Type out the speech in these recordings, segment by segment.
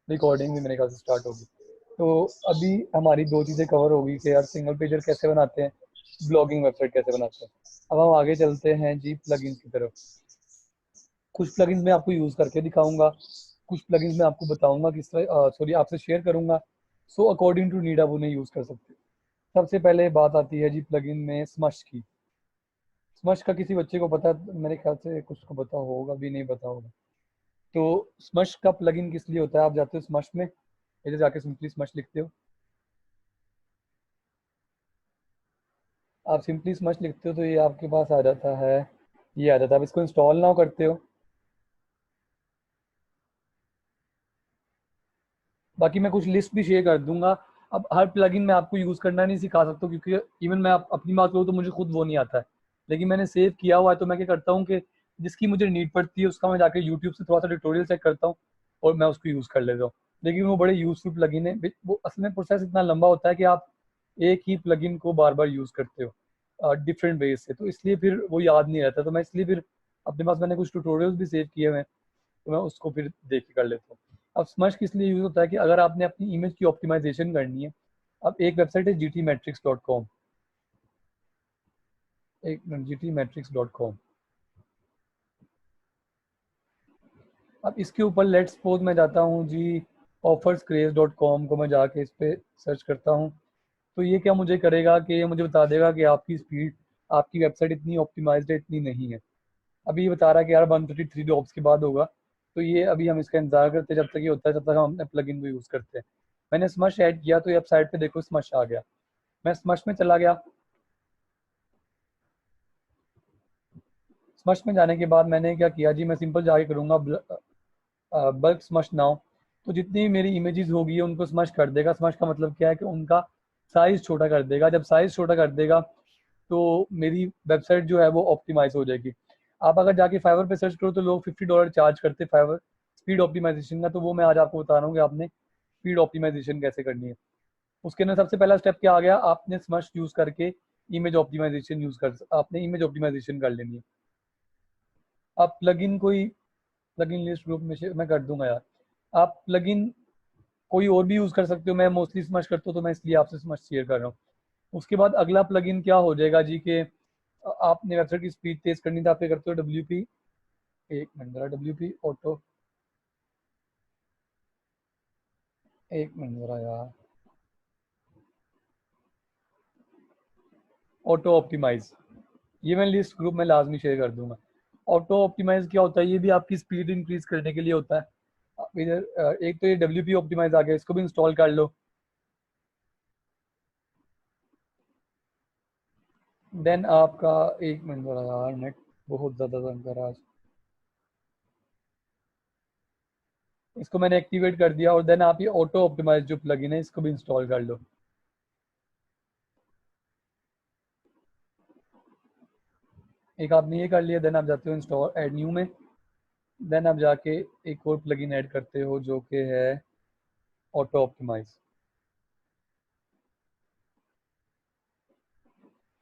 Recording भी मेरे ख्याल से स्टार्ट होगी। तो अभी हमारी दो चीज़ें कवर होगी कि यार सिंगल पेजर कैसे बनाते हैं, ब्लॉगिंग वेबसाइट कैसे बनाते हैं। अब हम आगे चलते हैं जी प्लगइन्स की तरफ। कुछ प्लगइन्स मैं आपको यूज़ करके दिखाऊंगा, कुछ प्लगइन्स मैं आपको बताऊंगा किस तरह, सॉरी आपसे शेयर करूंगा। सो अकॉर्डिंग टू नीड आप उन्हें यूज़ कर सकते हैं। सबसे पहले बात आती है जी प्लगइन में स्मश की। स्मश का किसी बच्चे को पता है? मेरे ख्याल से कुछ को पता होगा भी, नहीं पता होगा। तो स्मश का प्लगइन किस लिए होता है? आप जाते हो स्मश में, इधर जाके सिंपली स्मश लिखते हो। आप सिंपली स्मश लिखते हो तो ये आपके पास आ जाता है, ये आ जाता है। आप इसको इंस्टॉल नाउ करते हो। बाकी मैं कुछ लिस्ट भी शेयर कर दूंगा। अब हर प्लगइन मैं आपको यूज़ करना नहीं सिखा सकता, क्योंकि इवन मैं अपनी बात करूँ तो मुझे खुद वो नहीं आता है। लेकिन मैंने सेव किया हुआ है, तो मैं क्या करता हूँ कि जिसकी मुझे नीड पड़ती है उसका मैं जाके यूट्यूब से थोड़ा सा ट्यूटोरियल चेक करता हूँ और मैं उसको यूज़ कर लेता हूँ। लेकिन वो बड़े यूज़फुल प्लगइन है। वो असल में प्रोसेस इतना लंबा होता है कि आप एक ही प्लगइन को बार बार यूज़ करते हो डिफरेंट वेज से, तो इसलिए फिर वो याद नहीं रहता। तो मैं इसलिए फिर अपने पास मैंने कुछ ट्यूटोरियल्स भी सेव किए हुए हैं, तो मैं उसको फिर देख के कर लेता हूँ। अब स्मश किस लिए यूज़ होता है कि अगर आपने अपनी इमेज की ऑप्टिमाइजेशन करनी है। अब एक वेबसाइट है gtmetrics.com, एक मिनट, gtmetrics.com। अब इसके ऊपर लेट्स सपोज मैं जाता हूँ जी offerscraze.com को मैं जाके इस पे सर्च करता हूँ। तो ये क्या मुझे करेगा कि ये मुझे बता देगा कि आपकी स्पीड, आपकी वेबसाइट इतनी ऑप्टिमाइज्ड है, इतनी नहीं है। अभी ये बता रहा है कि यार 133 जॉब्स के बाद होगा। तो ये अभी हम इसका इंतजार करते हैं, जब तक ये होता है तब तक हम अपने प्लगइन को यूज़ करते हैं। मैंने स्मश ऐड किया तो ये अब साइड पे देखो स्मश आ गया। मैं स्मश में चला गया। स्मश में जाने के बाद मैंने क्या किया जी, मैं सिंपल जाके करूँगा बल्क स्मश नाउ। तो जितनी भी मेरी इमेजेस होगी उनको स्मश कर देगा। स्मश का मतलब क्या है कि उनका साइज़ छोटा कर देगा। जब साइज़ छोटा कर देगा तो मेरी वेबसाइट जो है वो ऑप्टिमाइज हो जाएगी। आप अगर जाके फाइवर पे सर्च करो तो लोग $50 चार्ज करते हैं फाइवर स्पीड ऑप्टिमाइजेशन का। तो वो मैं आज आपको बता रहा हूँ कि आपने स्पीड ऑप्टिमाइजेशन कैसे करनी है। उसके अंदर सबसे पहला स्टेप क्या आ गया, आपने स्मश यूज़ करके आपने इमेज ऑप्टिमाइजेशन कर लेनी है। आप प्लगइन कोई प्लगइन लिस्ट ग्रुप में मैं कर दूंगा यार। आप प्लगइन कोई और भी यूज़ कर सकते हो, मैं मोस्टली स्मश करता हूँ तो मैं इसलिए आपसे स्मश शेयर कर रहा हूँ। उसके बाद अगला प्लगइन क्या हो जाएगा जी के आपने वेबसाइट की स्पीड तेज करनी था, आप क्या करते हो WP, एक मिनट जरा, WP ऑटो, एक मिनट जरा यार, ऑटो ऑप्टिमाइज। ये मैं लिस्ट ग्रुप में लाजमी शेयर कर दूंगा। ऑटो ऑप्टिमाइज क्या होता है? ये भी आपकी स्पीड इंक्रीज करने के लिए होता है। आप इधर एक तो ये WP ऑप्टिमाइज आ गया, इसको भी इंस्टॉल कर लो। देन आपका, एक मिनट जरा यार, नेट बहुत ज़्यादा तंग कर रहा है आज। इसको मैंने एक्टिवेट कर दिया और देन आप ये ऑटो ऑप्टिमाइज जो प्लगइन है इसको भी इंस्टॉल कर लो। एक आपने ये कर लिया, देन आप जाते हो इंस्टॉल ऐड न्यू में। देन आप जाके एक और प्लगइन ऐड करते हो जो कि है ऑटो ऑप्टिमाइज,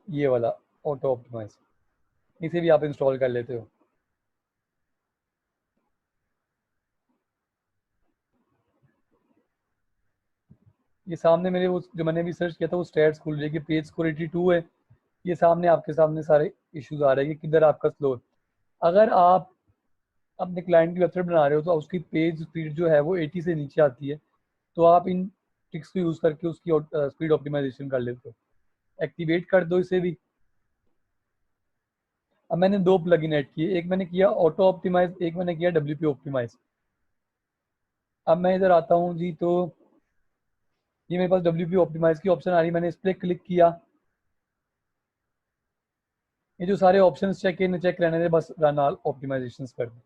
ये वाला ऑटो ऑप्टिमाइज। इसे भी आप इंस्टॉल कर लेते हो। ये सामने मेरे वो जो मैंने भी सर्च किया था वो स्टैट्स खुल रही है कि पेज स्कोर 82 है। ये सामने आपके सामने सारे इश्यूज आ रहे हैं कि किधर आपका स्लो है। अगर आप अपने क्लाइंट की वेबसाइट बना रहे हो तो उसकी पेज स्पीड जो है वो 80 से नीचे आती है। तो आप इन ट्रिक्स को यूज़ करके उसकी स्पीड ऑप्टिमाइजेशन कर लेते हो। एक्टिवेट कर दो इसे भी। अब मैंने दो प्लगइन ऐड किए, एक मैंने किया ऑटो ऑप्टिमाइज, एक मैंने किया WP ऑप्टिमाइज। अब मैं इधर आता हूँ जी, तो ये मेरे पास WP ऑप्टिमाइज की ऑप्शन आ रही है। मैंने इस पर क्लिक किया। ये जो सारे ऑप्शंस चेक रहने थे, बस रन ऑल ऑप्टिमाइजेशंस कर दो।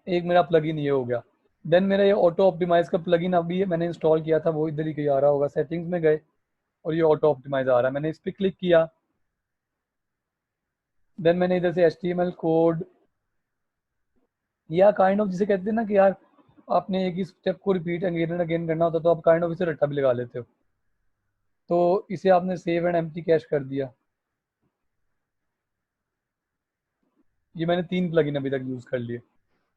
एक मेरा प्लगइन ये हो गया। देन मेरा ये ऑटो ऑप्टिमाइज का प्लगइन अभी मैंने इंस्टॉल किया था, वो इधर ही कहीं आ रहा होगा, सेटिंग्स में गए और ये ऑटो ऑप्टिमाइज आ रहा है। मैंने इस पर क्लिक किया। देन मैंने इधर से HTML कोड या काइंड ऑफ, जिसे कहते हैं ना कि यार आपने एक ही स्टेप को रिपीट अगेन एंड अगेन करना होता, तो आप काइंड ऑफ इसे रट्टा भी लगा लेते हो। तो इसे आपने सेव एंड एम्प्टी कैश कर दिया। ये मैंने 3 प्लगइन अभी तक यूज़ कर लिए।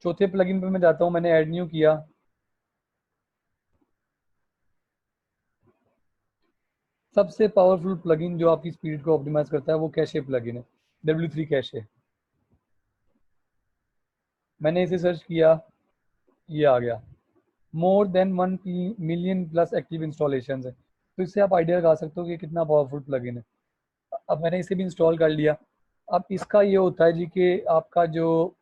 चौथे प्लगइन पे मैं जाता हूँ, मैंने ऐड न्यू किया। सबसे पावरफुल प्लगइन जो आपकी स्पीड को ऑप्टिमाइज करता है वो कैशे प्लगइन है, W3 कैशे। मैंने इसे सर्च किया, ये आ गया। More than 1 million plus active installation है, तो इससे आप आइडिया लगा सकते हो कि कितना पावरफुल प्लगइन है। अब मैंने इसे भी इंस्टॉल कर लिया। अब इसका ये होता है जी कि आपका जो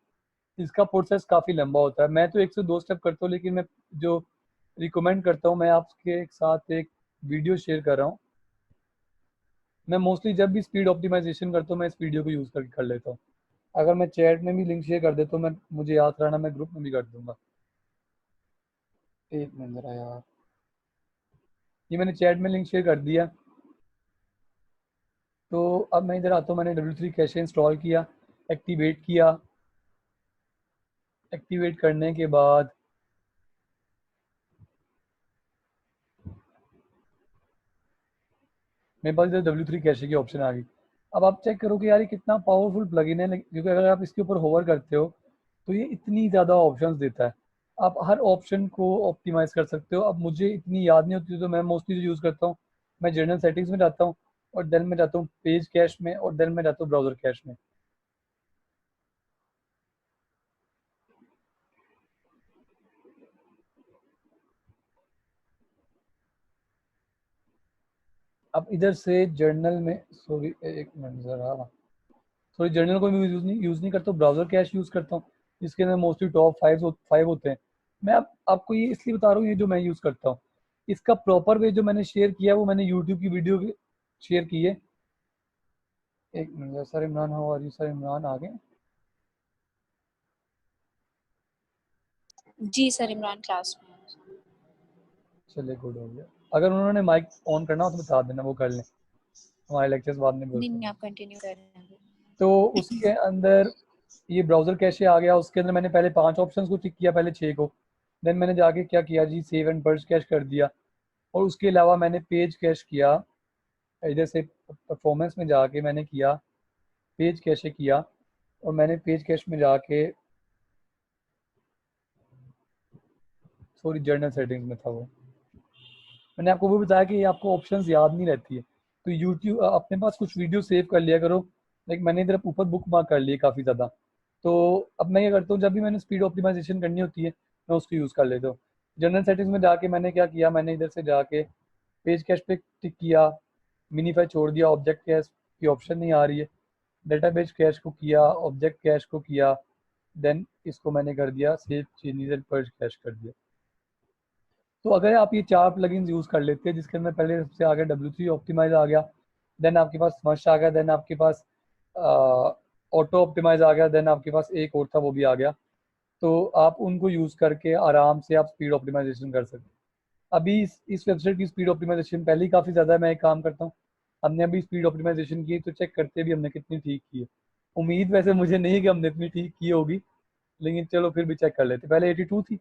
इसका प्रोसेस काफ़ी लंबा होता है। मैं तो 1 से 2 स्टेप करता हूँ, लेकिन मैं जो रिकमेंड करता हूँ, मैं आपके साथ एक वीडियो शेयर कर रहा हूँ। मैं मोस्टली जब भी स्पीड ऑप्टिमाइजेशन करता हूँ, मैं इस वीडियो को यूज़ करके कर लेता हूँ। अगर मैं चैट में भी लिंक शेयर कर देता हूँ, मैं मुझे याद रहना, मैं ग्रुप में भी कर दूंगा। एक मिनट ज़रा यार, ये मैंने चैट में लिंक शेयर कर दिया। तो अब मैं इधर आता हूँ, मैंने W3 कैशे इंस्टॉल किया, एक्टिवेट किया। एक्टिवेट करने के बाद मेरे पास इधर W3 कैशे की ऑप्शन आ गई। अब आप चेक करो कि यार ये कितना पावरफुल प्लगइन है, क्योंकि अगर आप इसके ऊपर होवर करते हो तो ये इतनी ज़्यादा ऑप्शंस देता है। आप हर ऑप्शन को ऑप्टिमाइज़ कर सकते हो। अब मुझे इतनी याद नहीं होती, तो मैं मोस्टली जो यूज़ करता हूँ, मैं जनरल सेटिंग्स में जाता हूँ, और देन मैं जाता हूँ पेज कैश में, और देन मैं जाता हूँ ब्राउज़र कैश में। अब इधर से जर्नल में, सॉरी एक मिनट ज़रा, सॉरी जर्नल को मैं यूज़ नहीं करता हूँ, ब्राउज़र कैश यूज़ करता हूँ, जिसके अंदर मोस्टली टॉप 5 होते हैं। मैं अब आपको ये इसलिए बता रहा हूँ, ये जो मैं यूज़ करता हूँ। इसका प्रॉपर वे जो मैंने शेयर किया है, वो मैंने यूट्यूब की वीडियो शेयर की है। एक minute sir, Imran how are you, sir Imran आ गए। जी सर, इमरान क्लास में है। चलिए गुड हो गया। अगर उन्होंने माइक ऑन करना हो तो बता देना, वो कर लें, हमारे लेक्चर्स बाद में नहीं बोलते नहीं, हैं। आप कंटिन्यू करेंगे। तो उसके अंदर ये ब्राउज़र कैशे आ गया। उसके अंदर मैंने पहले 5 ऑप्शंस को टिक किया, पहले 6 को। देन मैंने जाके क्या किया जी, सेव एंड पर्च कैश कर दिया। और उसके अलावा मैंने पेज कैश किया। इधर से परफॉर्मेंस में जाके मैंने किया, पेज कैशे किया। और मैंने पेज कैश में जाके, सॉरी जर्नल सेटिंग्स में था वो। मैंने आपको वो बताया कि ये आपको ऑप्शंस याद नहीं रहती है, तो यूट्यूब अपने पास कुछ वीडियो सेव कर लिया करो। लाइक मैंने इधर ऊपर बुक मार्क कर लिए काफ़ी ज़्यादा। तो अब मैं ये करता हूँ, जब भी मैंने स्पीड ऑप्टिमाइजेशन करनी होती है, मैं उसको यूज़ कर लेता हूँ। जनरल सेटिंग्स में जाके मैंने क्या किया, मैंने इधर से जाके पेज कैश पे टिक किया, मिनीफाई छोड़ दिया, ऑब्जेक्ट कैश की ऑप्शन नहीं आ रही है। डेटाबेस कैश को किया, ऑब्जेक्ट कैश को किया, देन इसको मैंने कर दिया save changes and purge cash कर दिया। तो अगर आप ये 4 प्लगइन्स यूज़ कर लेते हैं, जिसके अंदर पहले सबसे आ गया W3 ऑप्टिमाइज आ गया, देन आपके पास स्मश आ गया, देन आपके पास ऑटो ऑप्टिमाइज आ गया, देन आपके पास एक और था वो भी आ गया। तो आप उनको यूज़ करके आराम से आप स्पीड ऑप्टिमाइजेशन कर सकते हैं। अभी इस वेबसाइट की स्पीड ऑप्टिमाइजेशन पहले ही काफ़ी ज़्यादा है। मैं एक काम करता हूँ, हमने अभी स्पीड ऑप्टिमाइजेशन की, तो चेक करते भी हमने कितनी ठीक की है। उम्मीद वैसे मुझे नहीं है कि हमने इतनी ठीक की होगी, लेकिन चलो फिर भी चेक कर लेते। पहले 82 थी,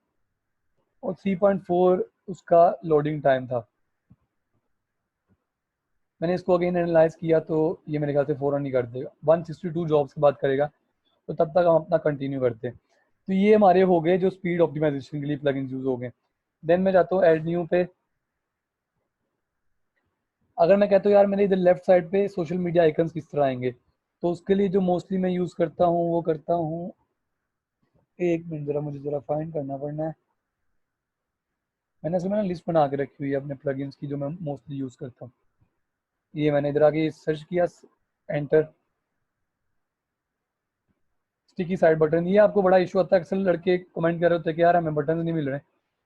और 3.4 उसका लोडिंग टाइम था। मैंने इसको अगेन एनालाइज किया, तो ये मेरे ख्याल से फ़ौरन ही कर देगा, 162 जॉब्स की बात करेगा। तो तब तक हम अपना कंटिन्यू करते हैं। तो ये हमारे हो गए जो स्पीड ऑप्टिमाइजेशन के लिए प्लगइन्स यूज़ हो गए। देन मैं जाता हूँ ऐड न्यू पे। अगर मैं कहता हूँ यार मेरे इधर लेफ्ट साइड पे सोशल मीडिया आइकन्स किस तरह आएंगे, तो उसके लिए जो मोस्टली मैं यूज़ करता हूँ वो करता हूँ, एक मिनट ज़रा, मुझे ज़रा फाइंड करना पड़ना है। मैंने इसमें ना लिस्ट बना के रखी हुई है अपने प्लगइन्स की, जो मैं मोस्टली यूज़ करता हूँ। ये मैंने इधर आके सर्च किया, एंटर, स्टिकी साइड बटन। ये आपको बड़ा इशू आता है, अक्सर लड़के कमेंट कर रहे होते हैं कि यार हमें बटन नहीं मिल रहे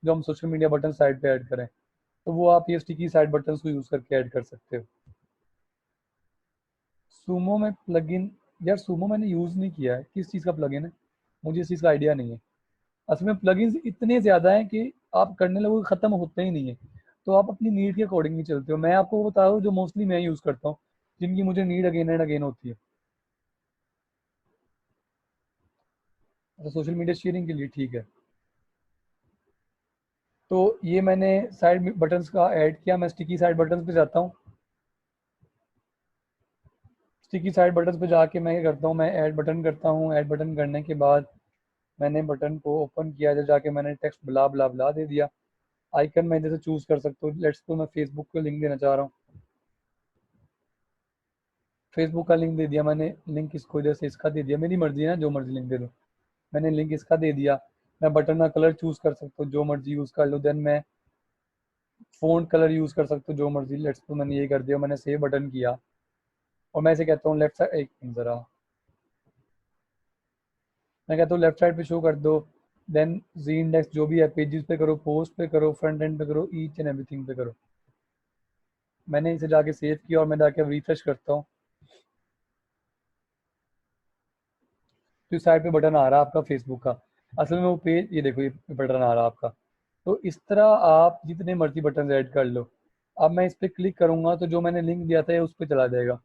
जो हम सोशल मीडिया बटन साइड पे ऐड करें। तो वो आप ये स्टिकी साइड बटन को यूज़ करके ऐड कर सकते हो। सूमो में प्लगइन, यार सूमो मैंने यूज़ नहीं किया है, किस चीज़ का प्लगइन है, मुझे इस चीज़ का आइडिया नहीं है। असल में प्लगइन्स इतने ज़्यादा हैं कि आप करने लगोगे ख़त्म होते ही नहीं है। तो आप अपनी नीड के अकॉर्डिंग ही चलते हो। मैं आपको वो बता रहा हूँ जो मोस्टली मैं यूज़ करता हूँ, जिनकी मुझे नीड अगेन एंड अगेन होती है। तो सोशल मीडिया शेयरिंग के लिए ठीक है। तो ये मैंने साइड बटन्स का ऐड किया। मैं स्टिकी साइड बटन्स पे जाता हूँ। स्टिकी साइड बटन पे जाके मैं क्या करता हूँ, मैं ऐड बटन करता हूँ। ऐड बटन करने के बाद मैंने बटन को ओपन किया, जब जाके मैंने टेक्स्ट ब्ला ब्ला ब्ला दे दिया। आइकन मैं जैसे चूज कर सकता हूँ। लेट्स तो मैं फेसबुक को लिंक देना चाह रहा हूँ, फेसबुक का लिंक दे दिया मैंने। लिंक इसको इधर से इसका दे दिया, मेरी मर्जी है ना, जो मर्जी लिंक दे दो। मैंने लिंक इसका दे दिया। मैं बटन का कलर चूज कर सकता हूँ, जो मर्जी यूज कर लो। देन मैं फ़ॉन्ट कलर यूज कर सकता हूँ, जो मर्जी। लेट्स तो मैंने ये कर दिया, मैंने सेव बटन किया और मैं इसे कहता हूँ लेफ्ट साइड, एक मिनट ज़रा, मैं कहता हूँ लेफ्ट साइड पे शो कर दो। देन जी इंडेक्स जो भी है, पेजेस पे करो, पोस्ट पे करो, फ्रंट एंड पे करो, ईच एंड एवरीथिंग पे करो। मैंने इसे जाके सेव किया और मैं जाके रिफ्रेश करता हूँ, तो इस साइड पे बटन आ रहा है आपका फेसबुक का। असल में वो पेज, ये देखो, ये बटन आ रहा है आपका। तो इस तरह आप जितने मर्जी बटन ऐड कर लो। अब मैं इस पर क्लिक करूंगा तो जो मैंने लिंक दिया था ये उस पर चला जाएगा।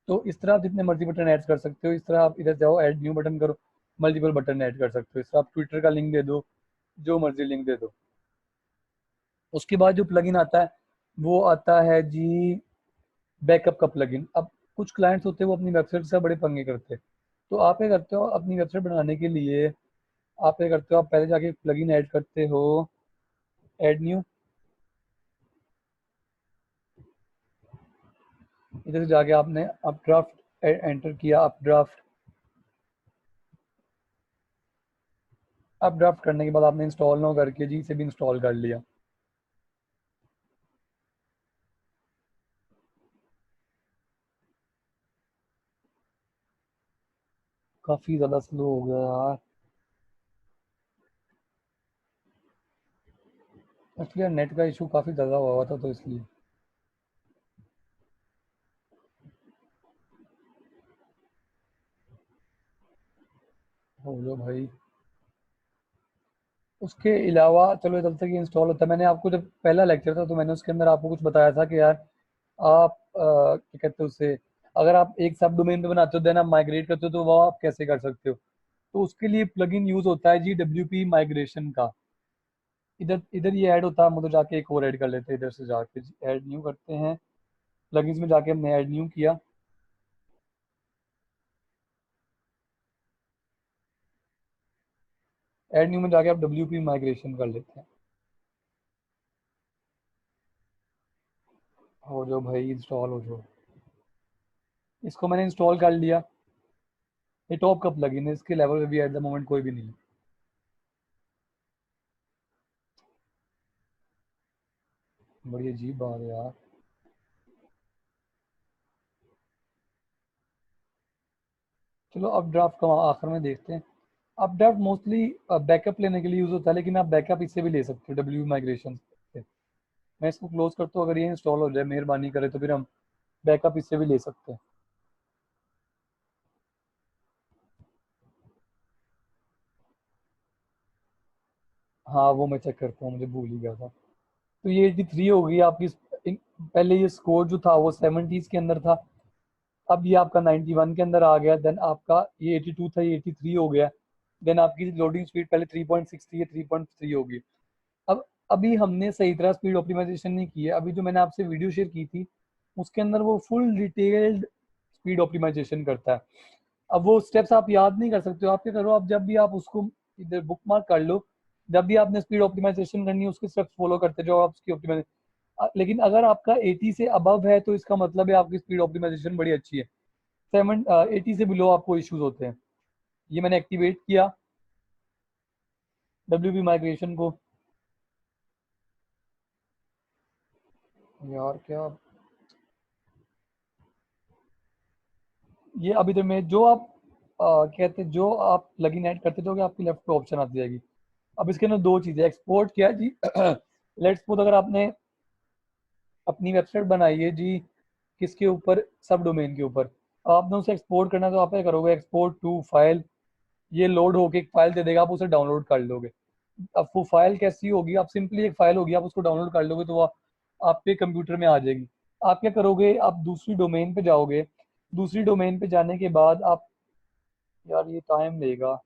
तो इस तरह आप जितने मर्जी बटन ऐड कर सकते हो। इस तरह आप इधर जाओ, ऐड न्यू बटन करो, मल्टीपल बटन ऐड कर सकते हो। इस तरह आप ट्विटर का लिंक दे दो, जो मर्जी लिंक दे दो। उसके बाद जो प्लगइन आता है वो आता है जी बैकअप का प्लगइन। अब कुछ क्लाइंट्स होते हैं वो अपनी वेबसाइट से बड़े पंगे करते हैं। तो आप क्या करते हो, अपनी वेबसाइट बनाने के लिए आप क्या करते हो, आप पहले जाके प्लगइन ऐड करते हो, ऐड न्यू। इधर से जाके आपने अपड्राफ्ट एंटर किया, अपड्राफ्ट। अपड्राफ्ट करने के बाद आपने इंस्टॉल नो करके जी से भी इंस्टॉल कर लिया। काफ़ी ज़्यादा स्लो हो गया यार। एक्चुअली यार नेट का इशू काफ़ी ज़्यादा हुआ था, तो इसलिए। हो लो भाई। उसके अलावा चलो, जब तक ये इंस्टॉल होता है, मैंने आपको जब पहला लेक्चर था तो मैंने उसके अंदर आपको कुछ बताया था कि यार आप क्या कहते हो उसे, अगर आप एक सब डोमेन पे बनाते हो देन आप माइग्रेट करते हो, तो वो आप कैसे कर सकते हो। तो उसके लिए प्लगइन यूज होता है जी WP माइग्रेशन का। इधर इधर ये ऐड होता है, हम तो जाके एक और ऐड कर लेते हैं। इधर से जाके ऐड न्यू करते हैं, प्लगइन्स में जाके हमने ऐड न्यू किया। ऐड न्यू में जाके आप WP माइग्रेशन कर लेते हैं। हो जाओ भाई, इंस्टॉल हो जाओ। इसको मैंने इंस्टॉल कर लिया। ये टॉप का प्लगइन है, इसके लेवल पे भी एट द मोमेंट कोई भी नहीं है। बड़ी अजीब बात है यार। चलो अब ड्राफ्ट का आखिर में देखते हैं। अब ड्राफ्ट मोस्टली बैकअप लेने के लिए यूज होता है, लेकिन आप बैकअप इससे भी ले सकते हो WP माइग्रेशन से। मैं इसको क्लोज करता हूँ, अगर ये इंस्टॉल हो जाए मेहरबानी करे तो फिर हम बैकअप इससे भी ले सकते हैं। हाँ वो मैं चेक करता हूँ, मुझे भूल ही गया था। तो ये 83 हो गई आपकी। पहले ये स्कोर जो था वो 70s के अंदर था, अब ये आपका 91 के अंदर आ गया। देन आपका ये 82 था, ये 83 हो गया। देन आपकी लोडिंग स्पीड पहले 3.6 थी, ये 3.3 होगी। अब अभी हमने सही तरह स्पीड ऑप्टिमाइजेशन नहीं की है। अभी जो मैंने आपसे वीडियो शेयर की थी उसके अंदर वो फुल डिटेल्ड स्पीड ऑप्टिमाइजेशन करता है। अब वो स्टेप्स आप याद नहीं कर सकते हो, आप क्या करो, आप जब भी आप उसको इधर बुक मार्क कर लो, जब भी आपने स्पीड ऑप्टिमाइजेशन करनी है उसके स्टेप्स फॉलो करते जाओ आप उसकी ऑप्टिमाइज। लेकिन अगर आपका 80 से अबव है तो इसका मतलब है आपकी स्पीड ऑप्टिमाइजेशन बड़ी अच्छी है। 80 से बिलो आपको इश्यूज होते हैं। ये मैंने एक्टिवेट किया WP माइग्रेशन को। यार क्या, ये अभी तो मैं जो आप कहते हैं, जो आप प्लगइन ऐड करते जाओगे आपकी लेफ्ट पे ऑप्शन आती जाएगी। अब इसके अंदर दो चीज़ें, एक्सपोर्ट किया जी लेट्स सपोज अगर आपने अपनी वेबसाइट बनाई है जी किसके ऊपर, सब डोमेन के ऊपर, आपने उसे एक्सपोर्ट करना है, तो आप क्या करोगे, एक्सपोर्ट टू फाइल। ये लोड होके एक फाइल दे देगा, आप उसे डाउनलोड कर लोगे। अब वो फाइल कैसी होगी, आप सिंपली एक फाइल होगी, आप उसको डाउनलोड कर लोगे तो वो आपके कंप्यूटर में आ जाएगी। आप क्या करोगे, आप दूसरी डोमेन पे जाओगे। दूसरी डोमेन पे जाने के बाद आप, यार ये टाइम लेगा,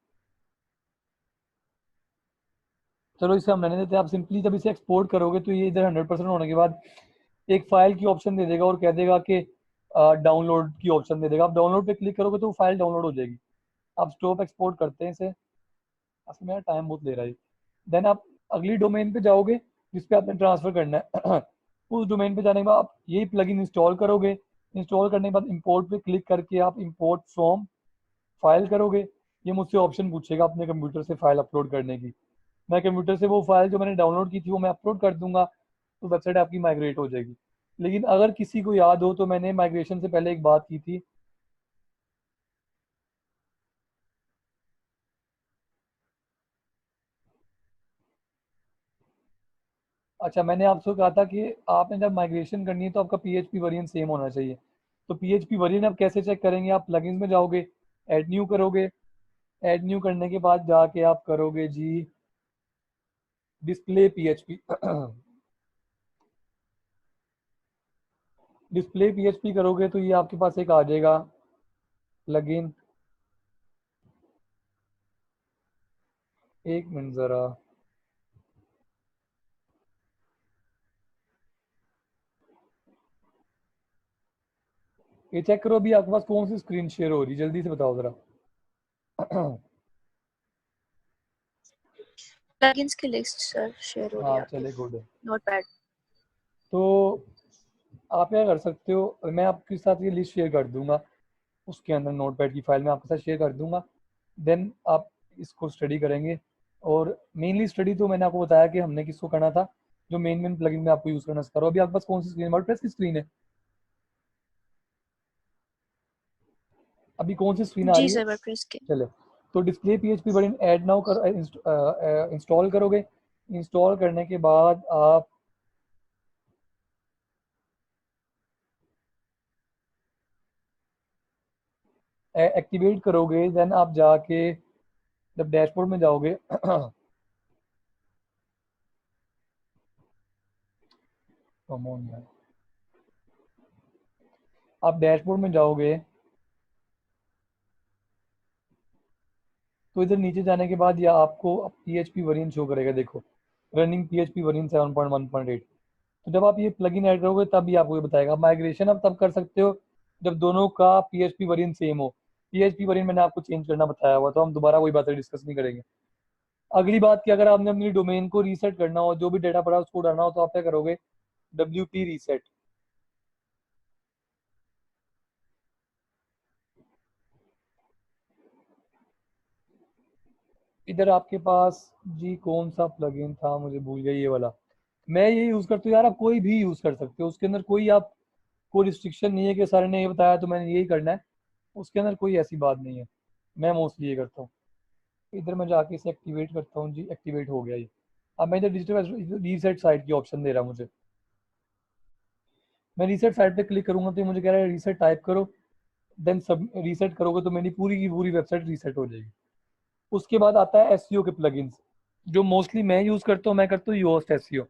चलो इसे हम रहने देते हैं। आप सिंपली जब इसे एक्सपोर्ट करोगे तो ये इधर 100% होने के बाद एक फाइल की ऑप्शन दे देगा और कह देगा कि डाउनलोड की ऑप्शन दे देगा। आप डाउनलोड पे क्लिक करोगे तो वो फाइल डाउनलोड हो जाएगी। आप स्टॉप एक्सपोर्ट करते हैं इसे, असल मेरा टाइम बहुत ले रहा है। देन आप अगली डोमेन पे जाओगे जिस पे आपने ट्रांसफ़र करना है। उस डोमेन पे जाने के बाद आप यही प्लगइन इंस्टॉल करोगे। इंस्टॉल करने के बाद इंपोर्ट पे क्लिक करके आप इंपोर्ट फ्रॉम फाइल करोगे। ये मुझसे ऑप्शन पूछेगा अपने कंप्यूटर से फाइल अपलोड करने की। मैं कंप्यूटर से वो फाइल जो मैंने डाउनलोड की थी वो मैं अपलोड कर दूंगा, तो वेबसाइट आपकी माइग्रेट हो जाएगी। लेकिन अगर किसी को याद हो तो मैंने माइग्रेशन से पहले एक बात की थी। अच्छा, मैंने आपसे कहा था कि आपने जब माइग्रेशन करनी है तो आपका पीएचपी वर्जन सेम होना चाहिए। तो पीएचपी वर्जन आप कैसे चेक करेंगे? आप प्लगइन्स में जाओगे, ऐड न्यू करोगे। ऐड न्यू करने के बाद जाके आप करोगे जी डिस्प्ले पीएचपी। डिस्प्ले पीएचपी करोगे तो ये आपके पास एक आ जाएगा प्लगइन। एक मिनट ज़रा, ये चेक करो अभी आपके पास कौन सी स्क्रीन शेयर हो रही है, जल्दी से बताओ ज़रा। प्लगइन्स की लिस्ट सर शेयर हो रही है हाँ आपकी चले, गुड है। नोटपैड। तो आप क्या कर सकते हो, मैं आपके साथ ये लिस्ट शेयर कर दूंगा, उसके अंदर नोटपैड की फाइल में आपके साथ शेयर कर दूंगा। देन आप इसको स्टडी करेंगे। और मेनली स्टडी तो मैंने आपको बताया कि हमने किसको करना था, जो मेन मेन प्लगइन में आपको यूज़ करना सिखा रहा हूँ। अभी आपके पास कौन सी स्क्रीन है? वर्डप्रेस की स्क्रीन है? अभी कौन सी स्क्रीन आ जी रही है? सर, वर्डप्रेस के। चले, तो display PHP version add now कर इंस्टॉल करोगे। इंस्टॉल करने के बाद आप एक्टिवेट करोगे। देन आप जाके जब डैशबोर्ड में जाओगे कम ऑन यार, आप डैशबोर्ड में जाओगे तो इधर नीचे जाने के बाद या आपको पीएचपी वर्जन शो करेगा, देखो रनिंग पीएचपी वर्जन 7.1.8। तो जब आप ये प्लगइन ऐड करोगे तब ये आपको ये बताएगा। माइग्रेशन आप तब कर सकते हो जब दोनों का पीएचपी वर्जन सेम हो। पीएचपी वर्जन मैंने आपको चेंज करना बताया हुआ, तो हम दोबारा वही बातें डिस्कस नहीं करेंगे। अगली बात कि अगर आपने अपनी डोमेन को रीसेट करना हो, जो भी डेटा पड़ा है उसको उड़ाना हो, तो आप क्या करोगे? WP reset. इधर आपके पास जी कौन सा प्लगइन था, मुझे भूल गया, ये वाला। मैं ये यूज़ करता हूँ यार, आप कोई भी यूज़ कर सकते हो, उसके अंदर कोई आप कोई रिस्ट्रिक्शन नहीं है कि सर ने ये बताया तो मैंने यही करना है। उसके अंदर कोई ऐसी बात नहीं है। मैं मोस्टली ये करता हूँ। इधर मैं जाके इसे एक्टिवेट करता हूँ जी, एक्टिवेट हो गया ये। अब मैं इधर डिजिटल रीसेट साइट की ऑप्शन दे रहा है मुझे। मैं रीसेट साइट पे क्लिक करूंगा तो ये मुझे कह रहा है रीसेट टाइप करो। देन सब रीसेट करोगे तो मेरी पूरी की पूरी वेबसाइट रीसेट हो जाएगी। उसके बाद आता है एसईओ के प्लगइन्स, जो मोस्टली मैं यूज़ करता हूँ। मैं करता हूँ योस्ट एसईओ।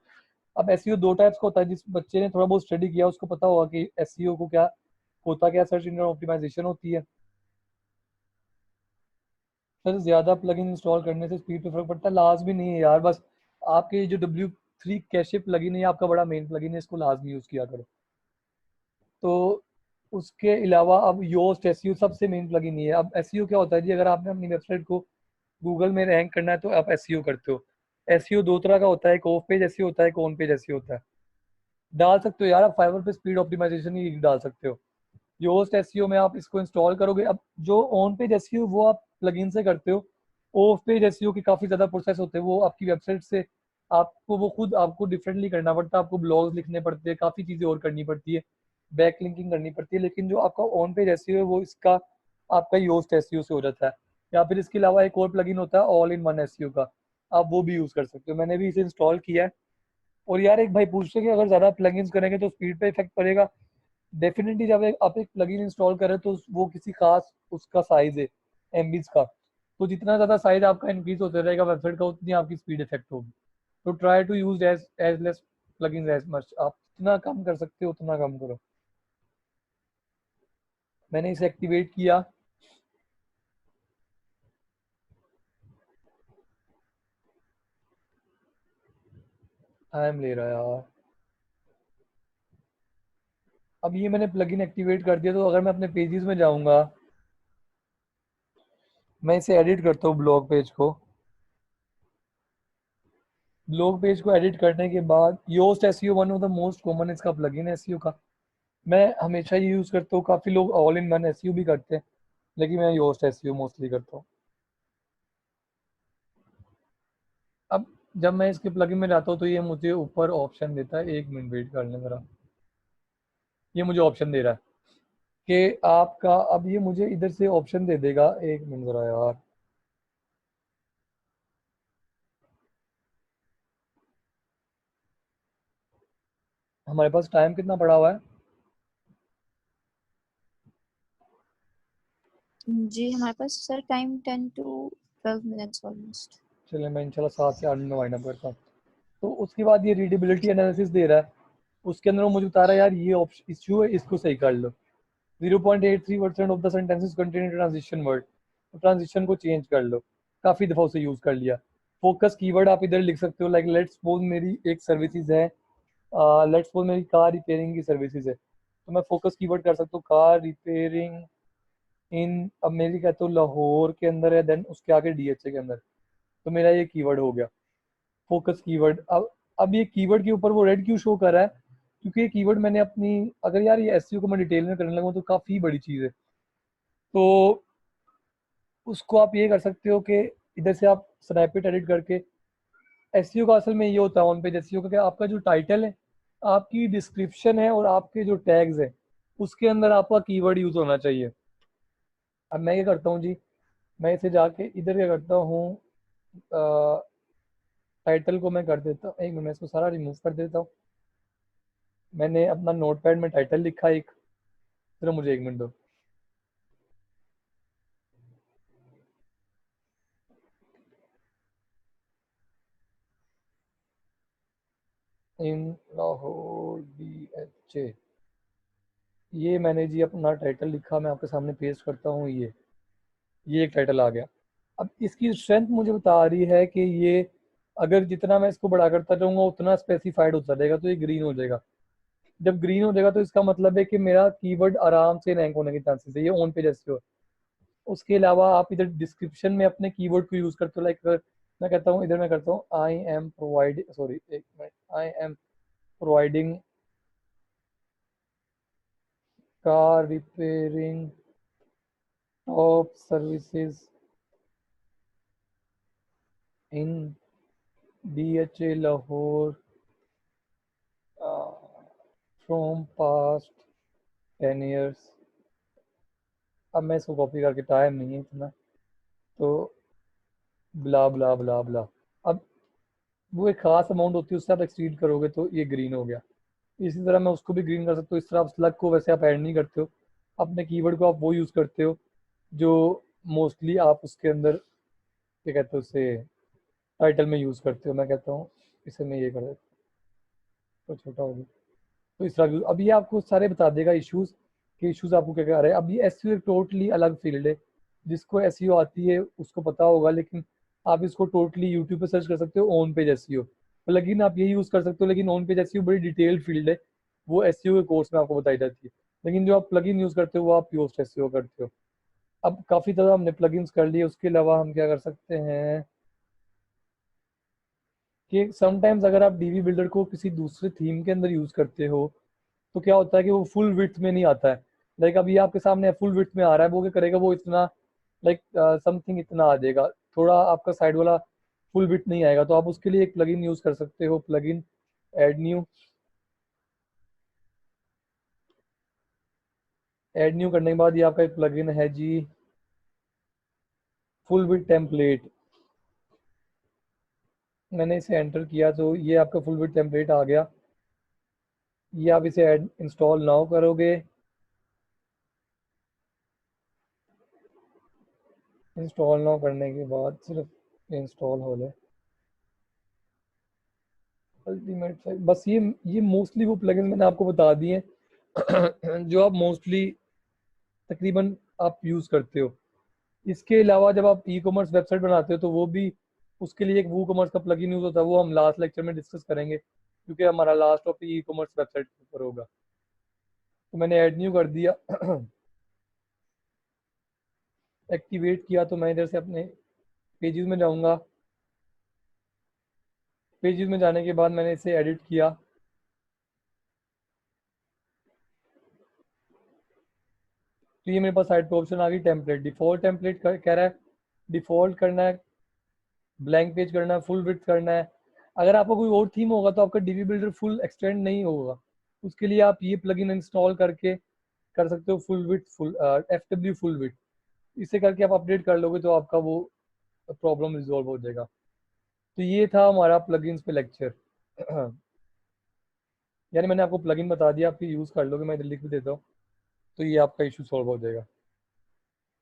अब एसईओ दो टाइप्स का होता है। जिस बच्चे ने थोड़ा बहुत स्टडी किया उसको पता होगा कि एसईओ को क्या होता, क्या सर्च इंजन ऑप्टिमाइजेशन होती है। सर ज़्यादा प्लगइन इंस्टॉल करने से स्पीड पे फर्क पड़ता है? लाजमी नहीं है यार, बस आपके जो W3 कैशे प्लगइन है आपका बड़ा मेन प्लगइन है, इसको लाजमी यूज़ किया करो। तो उसके अलावा अब योस्ट एसईओ सबसे मेन प्लगइन ही है। अब एसईओ क्या होता है जी, अगर आपने अपनी वेबसाइट को गूगल में रैंक करना है तो आप एसईओ करते हो। एसईओ दो तरह का होता है, एक ऑफ पेज एसईओ होता है, एक ऑन पेज एसईओ होता है। डाल सकते हो यार, आप फाइवर पे स्पीड ऑप्टिमाइजेशन ही डाल सकते हो। योस्ट एसईओ में आप इसको इंस्टॉल करोगे। अब जो ऑन पेज एसईओ वो आप प्लगइन से करते हो। ऑफ पेज एसईओ के काफ़ी ज़्यादा प्रोसेस होते हैं, वो आपकी वेबसाइट से आपको वो खुद आपको डिफरेंटली करना पड़ता है। आपको ब्लॉग्स लिखने पड़ते हैं, काफ़ी चीज़ें और करनी पड़ती है, बैक लिंकिंग करनी पड़ती है। लेकिन जो आपका ऑन पेज एसईओ है वो इसका आपका योस्ट एसईओ से हो जाता है। या फिर इसके अलावा एक और प्लगइन होता है ऑल इन वन एसईओ का, आप वो भी यूज़ कर सकते हो। मैंने भी इसे इंस्टॉल किया है। और यार एक भाई पूछते कि अगर ज़्यादा प्लगइन्स करेंगे तो स्पीड पे इफेक्ट पड़ेगा। डेफिनेटली जब आप एक प्लगइन इंस्टॉल करें तो वो किसी खास उसका साइज है एमबीज का, तो जितना ज़्यादा साइज आपका इंक्रीज होता रहेगा वेबसाइट का उतनी आपकी स्पीड इफेक्ट होगी। तो try to use as less plugins as much. आप जितना कम कर सकते हो उतना कम करो। मैंने इसे एक्टिवेट किया। टाइम ले रहा है यार। अब ये मैंने प्लगइन एक्टिवेट कर दिया, तो अगर मैं अपने पेजेस में जाऊंगा, मैं इसे एडिट करता हूँ ब्लॉग पेज को। ब्लॉग पेज को एडिट करने के बाद Yoast SEO one of the most common इसका प्लगइन है एसईओ का। मैं हमेशा ये यूज़ करता हूँ, काफ़ी लोग ऑल इन वन एसईओ भी करते हैं, लेकिन मैं योस्ट एसईओ मोस्टली करता हूँ। अब जब मैं इसके प्लगइन में जाता हूँ तो ये मुझे ऊपर ऑप्शन देता है, 1 मिनट वेट करने मेरा। ये मुझे ऑप्शन दे रहा है कि आपका, अब ये मुझे इधर से ऑप्शन दे देगा, 1 मिनट ज़रा यार। हमारे पास टाइम कितना पड़ा हुआ है? जी हमारे पास sir time 10 to 12 minutes almost. चलिए मैं इंशाल्लाह 7 से 8 मिनट में वाइंड अप करता हूँ। तो उसके बाद ये रीडेबिलिटी एनालिसिस दे रहा है। उसके अंदर वो मुझे बता रहा है यार ये इश्यू है, इसको सही कर लो। 0.83% of the sentences contain transition word, तो ट्रांजिशन को चेंज कर लो। काफ़ी दफ़ा उसे यूज़ कर लिया। फोकस कीवर्ड आप इधर लिख सकते हो, लाइक लेट्स सपोज मेरी एक सर्विसेज है, लेट्स सपोज मेरी कार रिपेयरिंग की सर्विसेज है, तो मैं फोकस कीवर्ड कर सकता हूँ कार रिपेयरिंग इन, अब मेरी कहते हो लाहौर के अंदर है, देन उसके आगे डीएचए के अंदर, तो मेरा ये कीवर्ड हो गया फोकस कीवर्ड। अब ये कीवर्ड के ऊपर वो रेड क्यों शो कर रहा है? क्योंकि ये कीवर्ड मैंने अपनी, अगर यार ये एसईओ को मैं डिटेल में करने लगूँ तो काफ़ी बड़ी चीज़ है। तो उसको आप ये कर सकते हो कि इधर से आप स्नैपेट एडिट करके, एसईओ का असल में ये होता है ऑन पेज एसईओ का कि आपका जो टाइटल है, आपकी डिस्क्रिप्शन है और आपके जो टैग्स हैं, उसके अंदर आपका कीवर्ड यूज़ होना चाहिए। अब मैं ये करता हूँ जी, मैं इसे जाके इधर क्या करता हूँ, टाइटल को मैं कर देता हूँ, 1 मिनट मैं इसको सारा रिमूव कर देता हूँ। मैंने अपना नोटपैड में टाइटल लिखा एक, सिर्फ मुझे 1 मिनट दो। इन लाहौर डीएचए, ये मैंने जी अपना टाइटल लिखा, मैं आपके सामने पेस्ट करता हूँ। ये एक टाइटल आ गया। अब इसकी स्ट्रेंथ मुझे बता रही है कि ये, अगर जितना मैं इसको बड़ा करता जाऊंगा उतना स्पेसिफाइड होता रहेगा, तो ये ग्रीन हो जाएगा। जब ग्रीन हो जाएगा तो इसका मतलब है कि मेरा कीवर्ड आराम से रैंक होने के चांसेस है, ये ऑन पेज एसईओ। उसके अलावा आप इधर डिस्क्रिप्शन में अपने कीवर्ड को यूज करते हो, लाइक मैं कहता हूँ, इधर मैं करता हूँ आई एम प्रोवाइड, सॉरी एक minute, I am providing car repairing top services in DHA Lahore from past 10 years। अब मैं इसको कॉपी करके, टाइम नहीं है इतना, तो ब्ला ब्ला ब्ला ब्ला। अब वो एक खास अमाउंट होती है, उससे आप एक्सीड करोगे तो ये ग्रीन हो गया। इसी तरह मैं उसको भी ग्रीन कर सकता हूँ। इस तरह आप स्लग को वैसे आप ऐड नहीं करते हो, अपने कीवर्ड को आप वो यूज़ करते हो जो मोस्टली आप उसके अंदर, क्या कहते हो उसे, टाइटल में यूज़ करते हो। मैं कहता हूँ इसे मैं ये कर देता हूँ, तो छोटा हो गया। तो इस तरह अब ये आपको सारे बता देगा इश्यूज, कि इश्यूज आपको क्या क्या आ रहे हैं। अब ये एसईओ एक टोटली अलग फील्ड है, जिसको एसईओ आती है उसको पता होगा, लेकिन आप इसको टोटली यूट्यूब पे सर्च कर सकते हो, ऑन पेज एसईओ। प्लगइन आप ये यूज़ कर सकते हो, लेकिन ऑन पेज एसईओ बड़ी डिटेल्ड फील्ड है, वो एसईओ के कोर्स में आपको बताई जाती है। लेकिन जो आप प्लगइन यूज़ करते हो वो आप योस्ट एसईओ करते हो। अब काफ़ी ज़्यादा हमने प्लगइन्स कर लिए, उसके अलावा हम क्या कर सकते हैं कि समटाइम्स अगर आप डीवी बिल्डर को किसी दूसरे थीम के अंदर यूज़ करते हो, तो क्या होता है कि वो फुल विड्थ में नहीं आता है। लाइक अभी आपके सामने फुल विड्थ में आ रहा है, वो क्या करेगा, वो इतना, लाइक समथिंग इतना आ जाएगा, थोड़ा आपका साइड वाला फुल विड्थ नहीं आएगा। तो आप उसके लिए एक प्लगइन यूज़ कर सकते हो, plugin add new. Add new करने के बाद ये आपका एक प्लगइन है जी, फुल विड्थ टेम्पलेट। मैंने इसे एंटर किया तो ये आपका फुल विड्थ टेम्पलेट आ गया। ये आप इसे ऐड इंस्टॉल नाउ करोगे। इंस्टॉल नाउ करने के बाद सिर्फ इंस्टॉल हो जाए अल्टीमेट फाइल, बस ये मोस्टली वो प्लगइन मैंने आपको बता दिए हैं जो आप मोस्टली तकरीबन आप यूज़ करते हो। इसके अलावा जब आप ई कॉमर्स वेबसाइट बनाते हो तो वो भी, उसके लिए एक वो कॉमर्स का प्लगइन यूज़ होता है, वो हम लास्ट लेक्चर में डिस्कस करेंगे, क्योंकि हमारा last topic e commerce website के ऊपर होगा। तो मैंने ऐड न्यू कर दिया, एक्टिवेट किया, तो मैं इधर से अपने पेजेस में जाऊंगा। पेजेस में जाने के बाद मैंने इसे एडिट किया। तो ये मेरे पास साइड पे ऑप्शन आ गई टेम्पलेट। डिफॉल्ट टेम्पलेट कह रहा है डिफॉल्ट करना है, ब्लैंक पेज करना है, फुल विड्थ करना है। अगर आपका कोई और थीम होगा तो आपका डीबी बिल्डर फुल एक्सटेंड नहीं होगा, उसके लिए आप ये प्लगइन इंस्टॉल करके कर सकते हो full width, full FW full width. इसे करके आप अपडेट कर लोगे तो आपका वो प्रॉब्लम रिजॉल्व हो जाएगा। तो ये था हमारा प्लगइन्स पे लेक्चर। यानी मैंने आपको प्लगइन बता दिया, आप यूज़ कर लोगे, मैं इधर लिख भी देता हूँ, तो ये आपका इशू सॉल्व हो जाएगा।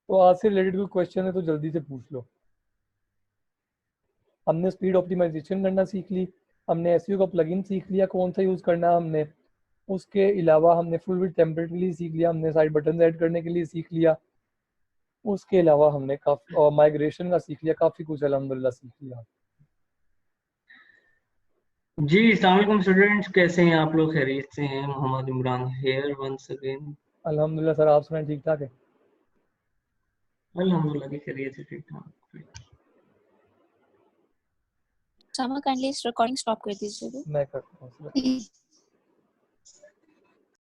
तो आज से रिलेटेड कोई क्वेश्चन है तो जल्दी से पूछ लो। हमने स्पीड ऑप्टिमाइजेशन करना सीख ली, हमने एसईओ का प्लगइन सीख लिया कौन सा यूज़ करना है हमने, उसके अलावा हमने फुल विड्थ टेम्पलेट के लिए सीख लिया, हमने साइड बटन ऐड करने के लिए सीख लिया, उसके अलावा हमने काफ़ी माइग्रेशन का सीख लिया, काफ़ी कुछ अल्हम्दुलिल्लाह सीख लिया। जी अस्सलाम वालेकुम स्टूडेंट्स, कैसे हैं आप लोग? खैरियत से हैं? Mohammad Imran here once again. अल्हम्दुलिल्लाह सर, आप सुनाएं, ठीक ठाक है? अल्हम्दुलिल्लाह की खैरियत से ठीक ठाक। सामा काइंडली इस रिकॉर्डिंग स्टॉप कर दीजिए। मैं करता हूँ।